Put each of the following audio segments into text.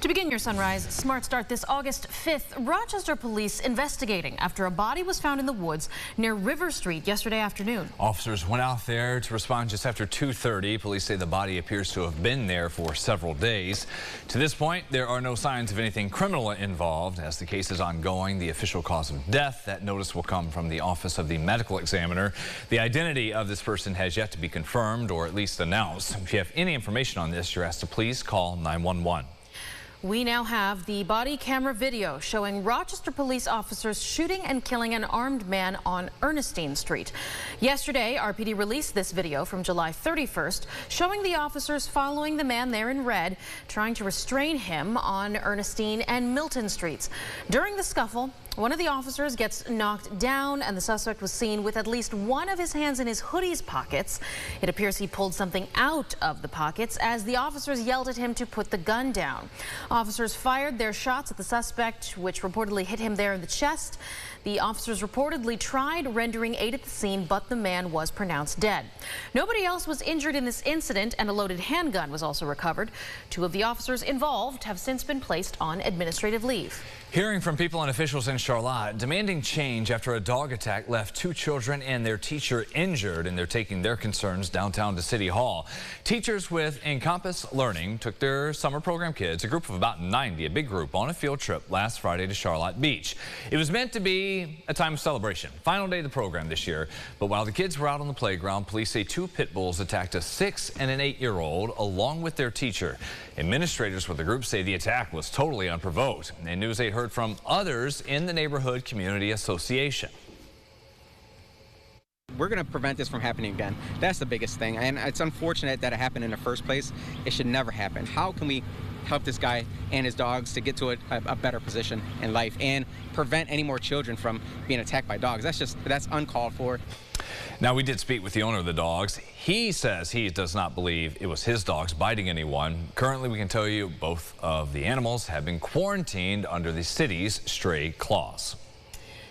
To begin your sunrise, Smart Start this August 5th, Rochester police investigating after a body was found in the woods near River Street yesterday afternoon. Officers went out there to respond just after 2:30. Police say the body appears to have been there for several days. To this point, there are no signs of anything criminal involved. As the case is ongoing, the official cause of death, that notice will come from the Office of the Medical Examiner. The identity of this person has yet to be confirmed or at least announced. If you have any information on this, you're asked to please call 911. We now have the body camera video showing Rochester police officers shooting and killing an armed man on Ernestine Street. Yesterday, RPD released this video from July 31st, showing the officers following the man there in red, trying to restrain him on Ernestine and Milton Streets. During the scuffle, one of the officers gets knocked down and the suspect was seen with at least one of his hands in his hoodie's pockets. It appears he pulled something out of the pockets as the officers yelled at him to put the gun down. Officers fired their shots at the suspect, which reportedly hit him there in the chest. The officers reportedly tried rendering aid at the scene, but the man was pronounced dead. Nobody else was injured in this incident, and a loaded handgun was also recovered. Two of the officers involved have since been placed on administrative leave. Hearing from people and officials in Charlotte demanding change after a dog attack left two children and their teacher injured, and they're taking their concerns downtown to City Hall. Teachers with Encompass Learning took their summer program kids, a group of about 90, a big group, on a field trip last Friday to Charlotte Beach. It was meant to be a time of celebration, final day of the program this year, but while the kids were out on the playground, police say two pit bulls attacked a 6 and an 8-year-old along with their teacher. Administrators with the group say the attack was totally unprovoked, and News 8 heard from others in the Neighborhood Community Association. We're going to prevent this from happening again. That's the biggest thing, and it's unfortunate that it happened in the first place. It should never happen. How can we help this guy and his dogs to get to a better position in life and prevent any more children from being attacked by dogs? That's uncalled for. Now, we did speak with the owner of the dogs. He says he does not believe it was his dogs biting anyone. Currently, we can tell you both of the animals have been quarantined under the city's stray clause.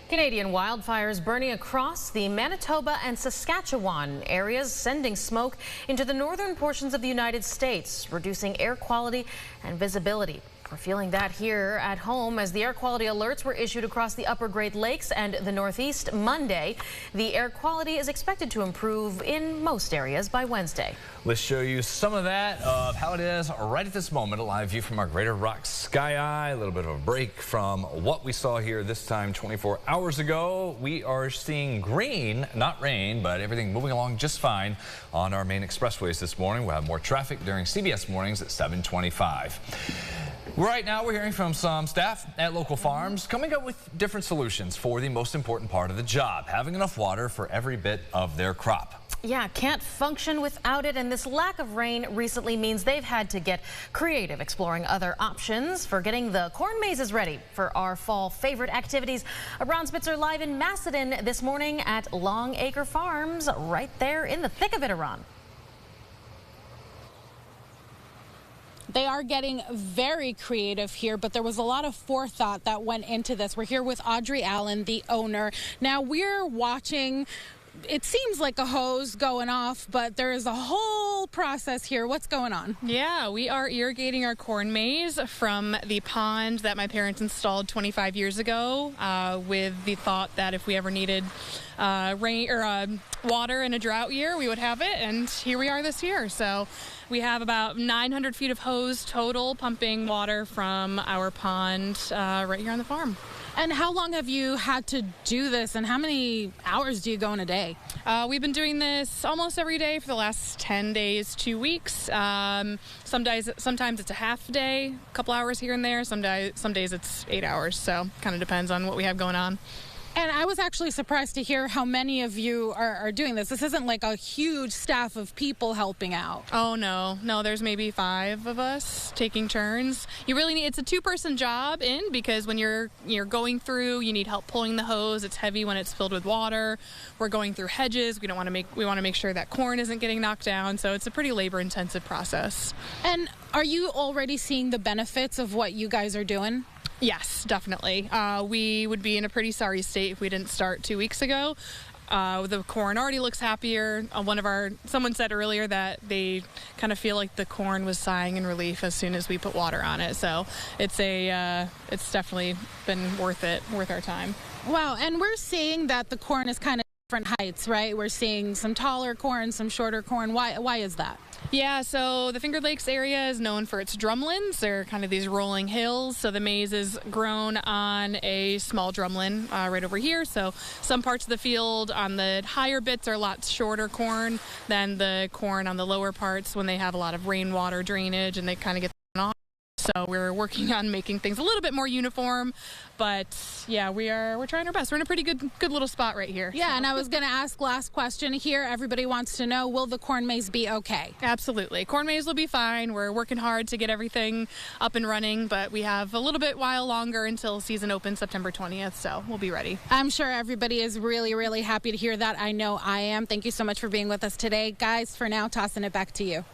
Canadian wildfires burning across the Manitoba and Saskatchewan areas, sending smoke into the northern portions of the United States, reducing air quality and visibility. We're feeling that here at home as the air quality alerts were issued across the upper Great Lakes and the Northeast Monday. The air quality is expected to improve in most areas by Wednesday. Let's show you some of that, of how it is right at this moment. A live view from our Greater Rock Sky Eye. A little bit of a break from what we saw here this time 24 hours ago. We are seeing green, not rain, but everything moving along just fine on our main expressways this morning. We'll have more traffic during CBS Mornings at 7:25. Right now, we're hearing from some staff at local farms coming up with different solutions for the most important part of the job, having enough water for every bit of their crop. Yeah, can't function without it, and this lack of rain recently means they've had to get creative, exploring other options for getting the corn mazes ready for our fall favorite activities. Ron Spitzer live in Macedon this morning at Long Acre Farms, right there in the thick of it, Ron. They are getting very creative here, but there was a lot of forethought that went into this. We're here with Audrey Allen, the owner. Now we're watching, it seems like a hose going off, but there is a whole process here. What's going on? Yeah, we are irrigating our corn maze from the pond that my parents installed 25 years ago with the thought that if we ever needed rain or water in a drought year, we would have it, and here we are this year. So we have about 900 feet of hose total pumping water from our pond right here on the farm. And how long have you had to do this, and how many hours do you go in a day? We've been doing this almost every day for the last 10 days, 2 weeks. Sometimes it's a half day, a couple hours here and there. Some days it's 8 hours, so kind of depends on what we have going on. And I was actually surprised to hear how many of you are doing this. This isn't like a huge staff of people helping out. Oh, no, there's maybe 5 of us taking turns. You really need, it's a 2-person job because when you're going through, you need help pulling the hose. It's heavy when it's filled with water. We're going through hedges. We want to make sure that corn isn't getting knocked down. So it's a pretty labor-intensive process. And are you already seeing the benefits of what you guys are doing? Yes, definitely. We would be in a pretty sorry state if we didn't start 2 weeks ago. The corn already looks happier. Someone said earlier that they kind of feel like the corn was sighing in relief as soon as we put water on it. So it's definitely been worth our time. Wow, and we're seeing that the corn is kind of different heights, right? We're seeing some taller corn, some shorter corn. Why is that? Yeah, so the Finger Lakes area is known for its drumlins. They're kind of these rolling hills. So the maize is grown on a small drumlin right over here. So some parts of the field on the higher bits are a lot shorter corn than the corn on the lower parts when they have a lot of rainwater drainage and they kind of get off. So we're working on making things a little bit more uniform, but yeah, we're trying our best. We're in a pretty good little spot right here. Yeah, and I was going to ask last question here. Everybody wants to know, will the corn maze be okay? Absolutely. Corn maze will be fine. We're working hard to get everything up and running, but we have a little bit while longer until season opens September 20th, so we'll be ready. I'm sure everybody is really, really happy to hear that. I know I am. Thank you so much for being with us today. Guys, for now, tossing it back to you.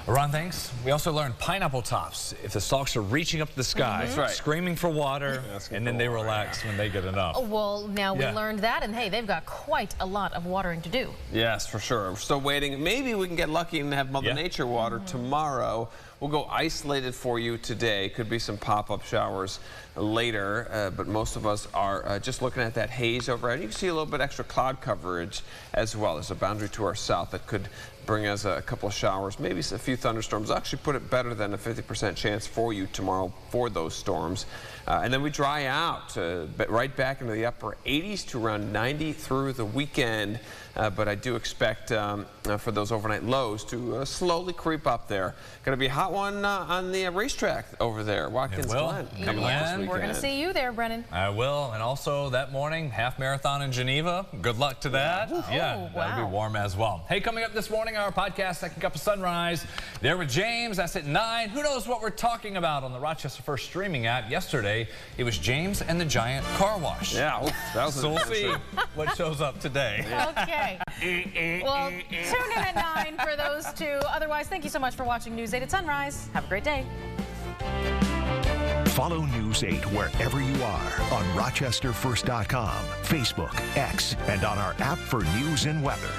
Ron, thanks. We also learned pineapple tops. If the stalks are reaching up to the sky, screaming for water, and then they relax when they get enough. Well, now we learned that, and hey, they've got quite a lot of watering to do. Yes, for sure. We're still waiting. Maybe we can get lucky and have Mother Nature water tomorrow. We'll go isolated for you today. Could be some pop-up showers later, but most of us are just looking at that haze overhead. You can see a little bit extra cloud coverage as well. There's a boundary to our south that could bring us a couple of showers, maybe a few thunderstorms. Actually put it better than a 50% chance for you tomorrow for those storms. And then we dry out, right back into the upper 80s to around 90 through the weekend. But I do expect for those overnight lows to slowly creep up there. Going to be a hot one on the racetrack over there, Watkins Glen. Coming up this weekend. We're going to see you there, Brennan. I will. And also that morning, half marathon in Geneva. Good luck to that. That'll be warm as well. Hey, coming up this morning, our podcast, Second Cup of Sunrise. There with James. That's at 9. Who knows what we're talking about on the Rochester First streaming app. Yesterday, it was James and the Giant Car Wash. Yeah, that was so we'll see what shows up today. Okay. Well, tune in at 9 for those two. Otherwise, thank you so much for watching News 8 at Sunrise. Have a great day. Follow News 8 wherever you are on RochesterFirst.com, Facebook, X, and on our app for news and weather.